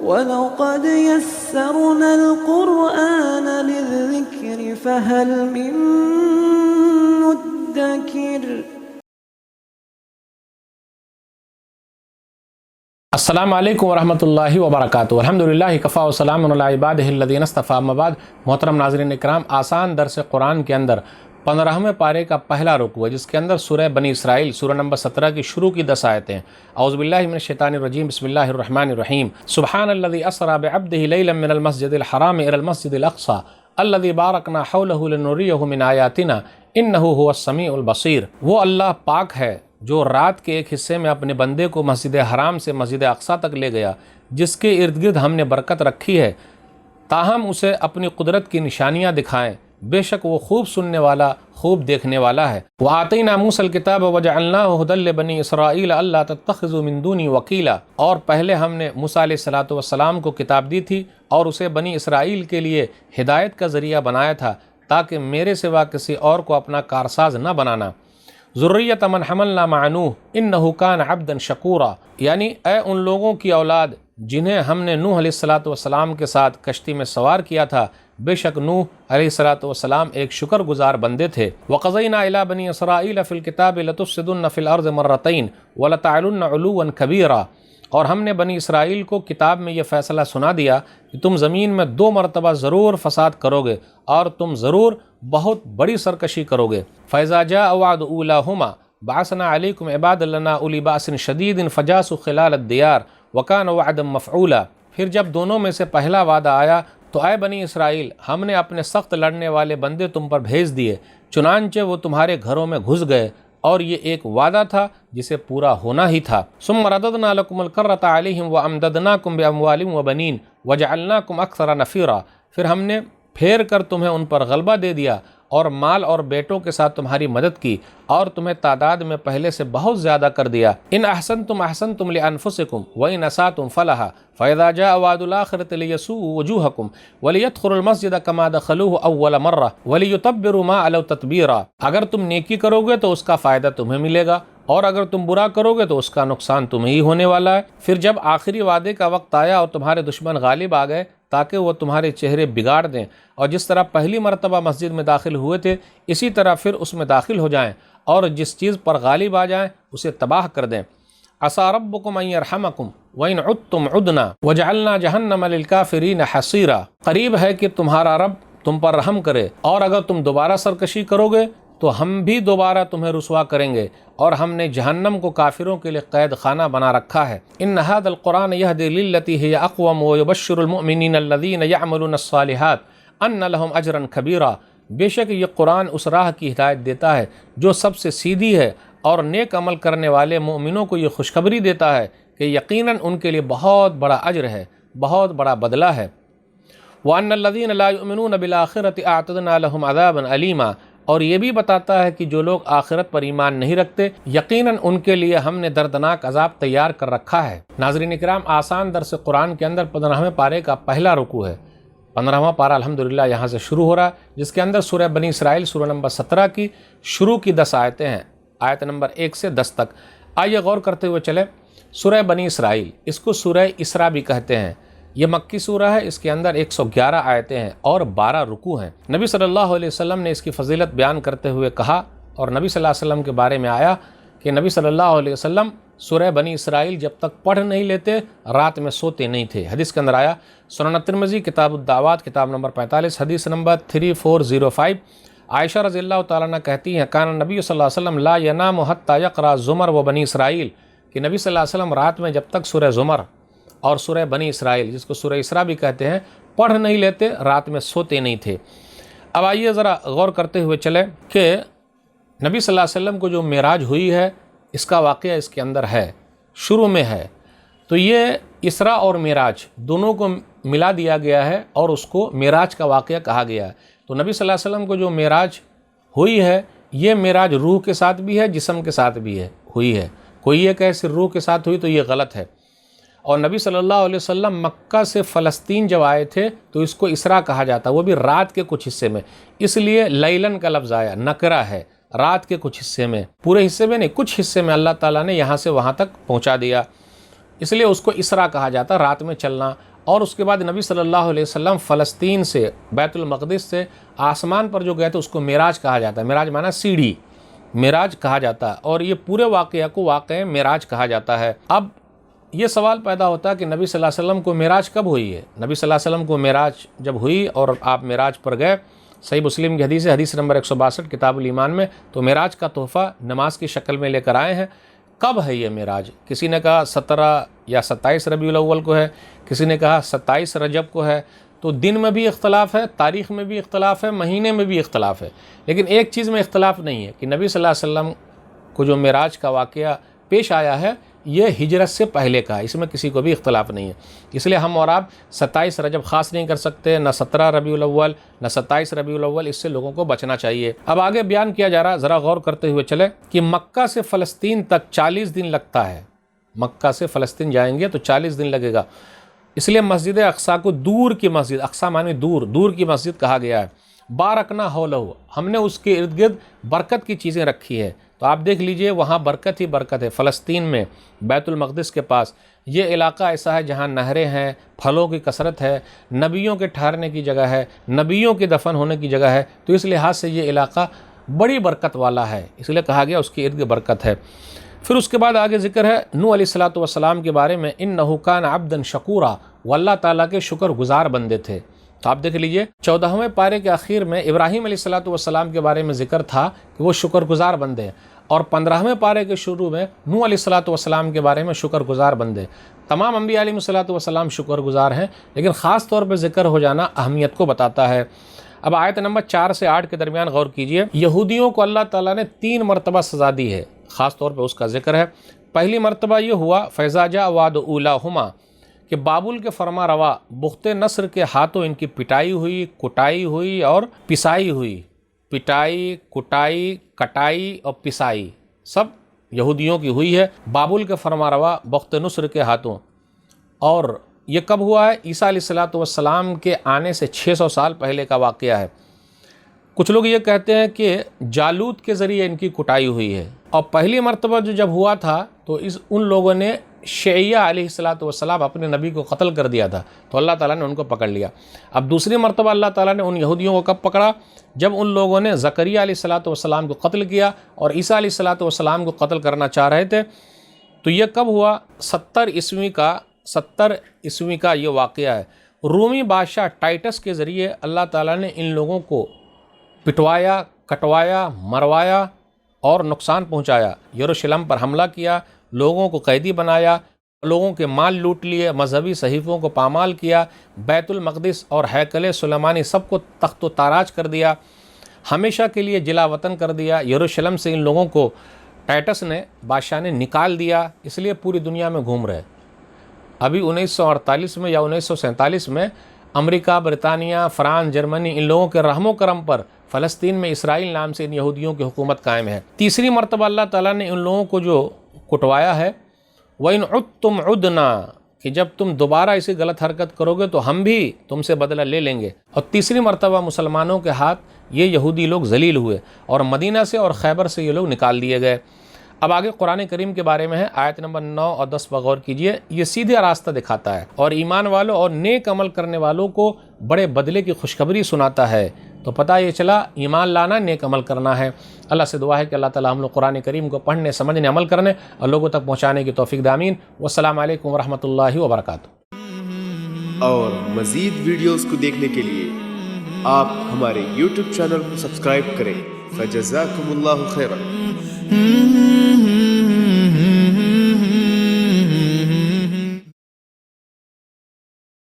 وَلَقَدْ يَسَّرْنَا الْقُرْآنَ لِلذِّكْرِ فَهَلْ مِن مُّدَّكِرٍ۔ السلام علیکم ورحمۃ اللہ وبرکاتہ۔ الحمدللہ کفا وسلام علی عبادہ الذین اصطفیٰ، اما بعد۔ محترم ناظرین اکرام، آسان درس قرآن کے اندر 15ویں پارے کا پہلا رکوع ہے، جس کے اندر سورہ بنی اسرائیل سورہ نمبر 17 کی شروع کی 10 آیتیں۔ اعوذ باللہ من الشیطان الرجیم، بسم اللہ الرحمن الرحیم۔ سبحان الذی اسری بعبدہ لیلا من المسجد الحرام الی المسجد الاقصی الذی بارکنا حولہ لنریہ من آیاتنا انہ هو السمیع البصیر۔ وہ اللہ پاک ہے جو رات کے ایک حصے میں اپنے بندے کو مسجد حرام سے مسجد اقصیٰ تک لے گیا، جس کے ارد گرد ہم نے برکت رکھی ہے تاہم اسے اپنی قدرت کی نشانیاں دکھائیں، بے شک وہ خوب سننے والا خوب دیکھنے والا ہے۔ وَآتَيْنَا مُوسَى الْكِتَابَ وَجَعَلْنَاهُ هُدًى لِّبَنِي إِسْرَائِيلَ أَلَّا تَتَّخِذُوا مِن دُونِي وَكِيلًا۔ اور پہلے ہم نے موسیٰ علیہ السلام کو کتاب دی تھی اور اسے بنی اسرائیل کے لیے ہدایت کا ذریعہ بنایا تھا تاکہ میرے سوا کسی اور کو اپنا کارساز نہ بنانا۔ ذریۃ من حملنا مع نوح انہ کان عبدا شکورا، یعنی اے ان لوگوں کی اولاد جنہیں ہم نے نوح علیہ السلام کے ساتھ کشتی میں سوار کیا تھا، بے شک نوح علیہ السلام ایک شکر گزار بندے تھے۔ وَقَضَيْنَا إِلَىٰ بَنِي إِسْرَائِيلَ فِي الْكِتَابِ لَتُفْسِدُنَّ فِي الْأَرْضِ مَرَّتَيْنِ وَلَتَعْلُنَّ عُلُوًّا كَبِيرًا۔ اور ہم نے بنی اسرائیل کو کتاب میں یہ فیصلہ سنا دیا کہ تم زمین میں 2 مرتبہ ضرور فساد کرو گے اور تم ضرور بہت بڑی سرکشی کرو گے۔ فَإِذَا جَاءَ وَعْدُ أُولَاهُمَا بَعَثْنَا عَلَيْكُمْ عِبَادًا لَنَا أُولِي بَأْسٍ شَدِيدٍ فَجَاسُوا خِلَالَ الدِّيَارِ وَكَانَ وَعْدًا مَفْعُولًا۔ پھر جب دونوں میں سے پہلا وعدہ آیا تو اے بنی اسرائیل، ہم نے اپنے سخت لڑنے والے بندے تم پر بھیج دیے، چنانچہ وہ تمہارے گھروں میں گھس گئے، اور یہ ایک وعدہ تھا جسے پورا ہونا ہی تھا۔ ثم رددنا لكم الكرة عليهم وامددناكم باموال وبنين وجعلناكم اكثر نفيرا۔ پھر ہم نے پھیر کر تمہیں ان پر غلبہ دے دیا اور مال اور بیٹوں کے ساتھ تمہاری مدد کی اور تمہیں تعداد میں پہلے سے بہت زیادہ کر دیا۔ ان احسنتم احسنتم لانفسکم وان اسأتم فلها فاذا جاء وعد الاخرة ليسوءوا وجوهكم وليدخلوا المسجد كما دخلوه اول مرة وليتبروا ما علوا تتبيرا۔ اگر تم نیکی کرو گے تو اس کا فائدہ تمہیں ملے گا، اور اگر تم برا کرو گے تو اس کا نقصان تمہیں ہی ہونے والا ہے۔ پھر جب آخری وعدے کا وقت آیا اور تمہارے دشمن غالب آ گئے تاکہ وہ تمہارے چہرے بگاڑ دیں، اور جس طرح پہلی مرتبہ مسجد میں داخل ہوئے تھے اسی طرح پھر اس میں داخل ہو جائیں، اور جس چیز پر غالب آ جائیں اسے تباہ کر دیں۔ عسیٰ ربکم ان یرحمکم وان عدتم عدنا وجعلنا جہنم للکافرین حصیرا۔ قریب ہے کہ تمہارا رب تم پر رحم کرے، اور اگر تم دوبارہ سرکشی کرو گے تو ہم بھی دوبارہ تمہیں رسوا کریں گے، اور ہم نے جہنم کو کافروں کے لیے قید خانہ بنا رکھا ہے۔ ان ھذا القرآن یہدی للتی ہی اقوم ویبشر المؤمنین الذین یعملون الصالحات ان لهم اجرا کبیرا۔ بے شک یہ قرآن اس راہ کی ہدایت دیتا ہے جو سب سے سیدھی ہے، اور نیک عمل کرنے والے مومنوں کو یہ خوشخبری دیتا ہے کہ یقیناً ان کے لیے بہت بڑا اجر ہے، بہت بڑا بدلہ ہے۔ وان الذین لا یؤمنون بالآخرۃ اعتدنا لهم عذابا علیما۔ اور یہ بھی بتاتا ہے کہ جو لوگ آخرت پر ایمان نہیں رکھتے یقیناً ان کے لیے ہم نے دردناک عذاب تیار کر رکھا ہے۔ ناظرین اکرام، آسان درس قرآن کے اندر 15ویں پارے کا پہلا رکوع ہے۔ 15واں پارہ الحمدللہ یہاں سے شروع ہو رہا ہے، جس کے اندر سورہ بنی اسرائیل سورہ نمبر 17 کی شروع کی 10 آیتیں ہیں، آیت نمبر 1 سے 10 تک۔ آئیے غور کرتے ہوئے چلیں۔ سورہ بنی اسرائیل، اس کو سورہ اسراء بھی کہتے ہیں، یہ مکی سورہ ہے، اس کے اندر 111 آیتیں ہیں اور 12 رکوع ہیں۔ نبی صلی اللہ علیہ وسلم نے اس کی فضیلت بیان کرتے ہوئے کہا، اور نبی صلی اللہ علیہ وسلم کے بارے میں آیا کہ نبی صلی اللہ علیہ وسلم سورہ بنی اسرائیل جب تک پڑھ نہیں لیتے رات میں سوتے نہیں تھے۔ حدیث کے اندر آیا، سنن ترمذی کتاب الدعوات کتاب نمبر 45 حدیث نمبر 3405، عائشہ رضی اللہ تعالیٰ عنہ کہتی ہیں، کان نبی صلی اللہ علیہ وسلم لا ینام حتی یقرأ زمر و بنی اسرائیل، کہ نبی صلی اللہ علیہ وسلم رات میں جب تک سورہ زمر اور سورہ بنی اسرائیل، جس کو سورہ اسراء بھی کہتے ہیں، پڑھ نہیں لیتے رات میں سوتے نہیں تھے۔ اب آئیے ذرا غور کرتے ہوئے چلیں کہ نبی صلی اللہ علیہ وسلم کو جو معراج ہوئی ہے اس کا واقعہ اس کے اندر ہے، شروع میں ہے۔ تو یہ اسراء اور معراج دونوں کو ملا دیا گیا ہے اور اس کو معراج کا واقعہ کہا گیا ہے۔ تو نبی صلی اللہ علیہ وسلم کو جو معراج ہوئی ہے، یہ معراج روح کے ساتھ بھی ہے، جسم کے ساتھ بھی ہوئی ہے۔ کوئی یہ کہے صرف روح کے ساتھ ہوئی تو یہ غلط ہے۔ اور نبی صلی اللہ علیہ وسلم مکہ سے فلسطین جب آئے تھے تو اس کو اسراء کہا جاتا، وہ بھی رات کے کچھ حصے میں، اس لیے لیلن کا لفظ آیا، نکرہ ہے، رات کے کچھ حصے میں، پورے حصے میں نہیں، کچھ حصے میں اللہ تعالیٰ نے یہاں سے وہاں تک پہنچا دیا۔ اس لیے اس کو اسرا کہا جاتا ہے، رات میں چلنا۔ اور اس کے بعد نبی صلی اللہ علیہ وسلم فلسطین سے بیت المقدس سے آسمان پر جو گئے تھے اس کو معراج کہا جاتا ہے۔ معراج معنی سیڑھی، معراج کہا جاتا ہے، اور یہ پورے واقعہ کو واقعہ معراج کہا جاتا ہے۔ اب یہ سوال پیدا ہوتا ہے کہ نبی صلی اللہ علیہ وسلم کو معراج کب ہوئی ہے؟ نبی صلی اللہ علیہ وسلم کو معراج جب ہوئی اور آپ معراج پر گئے، صحیح مسلم کی حدیث ہے، حدیث نمبر 162 کتاب الایمان میں، تو معراج کا تحفہ نماز کی شکل میں لے کر آئے ہیں۔ کب ہے یہ معراج؟ کسی نے کہا 17 یا 27 ربیع الاول کو ہے، کسی نے کہا 27 رجب کو ہے۔ تو دن میں بھی اختلاف ہے، تاریخ میں بھی اختلاف ہے، مہینے میں بھی اختلاف ہے، لیکن ایک چیز میں اختلاف نہیں ہے کہ نبی صلی اللہ علیہ وسلم کو جو معراج کا واقعہ پیش آیا ہے یہ ہجرت سے پہلے کا ہے، اس میں کسی کو بھی اختلاف نہیں ہے۔ اس لیے ہم اور آپ 27 رجب خاص نہیں کر سکتے، نہ 17 ربیع الاول، نہ 27 ربیع الاول، اس سے لوگوں کو بچنا چاہیے۔ اب آگے بیان کیا جا رہا، ذرا غور کرتے ہوئے چلے کہ مکہ سے فلسطین تک 40 دن لگتا ہے۔ مکہ سے فلسطین جائیں گے تو 40 دن لگے گا، اس لیے مسجد اقصیٰ کو دور کی مسجد، اقصیٰ معنی دور، دور کی مسجد کہا گیا ہے۔ بارکنا حولہ، ہم نے اس کے ارد گرد برکت کی چیزیں رکھی ہے۔ تو آپ دیکھ لیجئے وہاں برکت ہی برکت ہے۔ فلسطین میں بیت المقدس کے پاس یہ علاقہ ایسا ہے جہاں نہریں ہیں، پھلوں کی کثرت ہے، نبیوں کے ٹھہرنے کی جگہ ہے، نبیوں کے دفن ہونے کی جگہ ہے، تو اس لحاظ سے یہ علاقہ بڑی برکت والا ہے، اس لیے کہا گیا اس کے ارد گرد برکت ہے۔ پھر اس کے بعد آگے ذکر ہے نوح علیہ الصلوۃ والسلام کے بارے میں، انہ کان عبدا شکورا، وہ اللہ تعالیٰ کے شکر گزار بندے تھے۔ تو آپ دیکھ لیجئے 14ویں پارے کے آخر میں ابراہیم علیہ الصلوۃ والسلام کے بارے میں ذکر تھا کہ وہ شکر گزار بندے ہیں، اور 15ویں پارے کے شروع میں نوح علیہ الصلوۃ والسلام کے بارے میں شکر گزار بندے۔ تمام انبیاء علیہ الصلوۃ والسلام شکر گزار ہیں، لیکن خاص طور پہ ذکر ہو جانا اہمیت کو بتاتا ہے۔ اب آیت نمبر 4 سے 8 کے درمیان غور کیجئے، یہودیوں کو اللہ تعالیٰ نے 3 مرتبہ سزا دی ہے، خاص طور پہ اس کا ذکر ہے۔ پہلی مرتبہ یہ ہوا فَإِذَا جَاءَ وَعْدُ أُولَاهُمَا، کہ بابل کے فرما روا بخت نصر کے ہاتھوں ان کی پٹائی ہوئی، کٹائی ہوئی اور پسائی ہوئی۔ پٹائی، کٹائی، کٹائی اور پسائی سب یہودیوں کی ہوئی ہے بابل کے فرما روا بخت نصر کے ہاتھوں۔ اور یہ کب ہوا ہے؟ عیسیٰ علیہ الصلوۃ والسلام کے آنے سے 600 سال پہلے کا واقعہ ہے۔ کچھ لوگ یہ کہتے ہیں کہ جالوت کے ذریعے ان کی کٹائی ہوئی ہے، اور پہلی مرتبہ جب ہوا تھا تو ان لوگوں نے شیعیہ علیہ الصلوۃ والسلام اپنے نبی کو قتل کر دیا تھا، تو اللہ تعالیٰ نے ان کو پکڑ لیا۔ اب دوسری مرتبہ اللہ تعالیٰ نے ان یہودیوں کو کب پکڑا؟ جب ان لوگوں نے زکریا علیہ الصلوۃ والسلام کو قتل کیا اور عیسیٰ علیہ الصلوۃ والسلام کو قتل کرنا چاہ رہے تھے۔ تو یہ کب ہوا؟ 70 عیسوی کا یہ واقعہ ہے۔ رومی بادشاہ ٹائٹس کے ذریعے اللہ تعالیٰ نے ان لوگوں کو پٹوایا، کٹوایا، مروایا اور نقصان پہنچایا۔ یروشلم پر حملہ کیا، لوگوں کو قیدی بنایا، لوگوں کے مال لوٹ لیے، مذہبی صحیفوں کو پامال کیا، بیت المقدس اور ہیکل سلیمانی سب کو تخت و تاراج کر دیا، ہمیشہ کے لیے جلا وطن کر دیا۔ یروشلم سے ان لوگوں کو ٹائٹس نے، بادشاہ نے نکال دیا، اس لیے پوری دنیا میں گھوم رہے۔ ابھی 1948 میں یا 1947 میں امریکہ، برطانیہ، فرانس، جرمنی، ان لوگوں کے رحم و کرم پر فلسطین میں اسرائیل نام سے ان یہودیوں کی حکومت قائم ہے۔ تیسری مرتبہ اللہ تعالیٰ نے ان لوگوں کو جو کٹوایا ہے، وَإِنْ عُدْتُمْ عُدْنَا، کہ جب تم دوبارہ ایسی غلط حرکت کرو گے تو ہم بھی تم سے بدلہ لے لیں گے۔ اور تیسری مرتبہ مسلمانوں کے ہاتھ یہ یہودی لوگ ذلیل ہوئے اور مدینہ سے اور خیبر سے یہ لوگ نکال دیے گئے۔ اب آگے قرآن کریم کے بارے میں ہے، آیت نمبر 9 اور 10 پر غور کیجئے، یہ سیدھے راستہ دکھاتا ہے اور ایمان والوں اور نیک عمل کرنے والوں کو بڑے بدلے کی خوشخبری سناتا ہے۔ تو پتہ یہ چلا ایمان لانا، نیک عمل کرنا ہے۔ اللہ سے دعا ہے کہ اللہ تعالی ہم لوگ قرآن کریم کو پڑھنے، سمجھنے، عمل کرنے اور لوگوں تک پہنچانے کی توفیق دے، آمین۔ والسلام علیکم ورحمۃ اللہ وبرکاتہ۔ اور مزید ویڈیوز کو دیکھنے کے لیے آپ ہمارے YouTube چینل کو سبسکرائب کریں۔ فجزاکم اللہ خیرا۔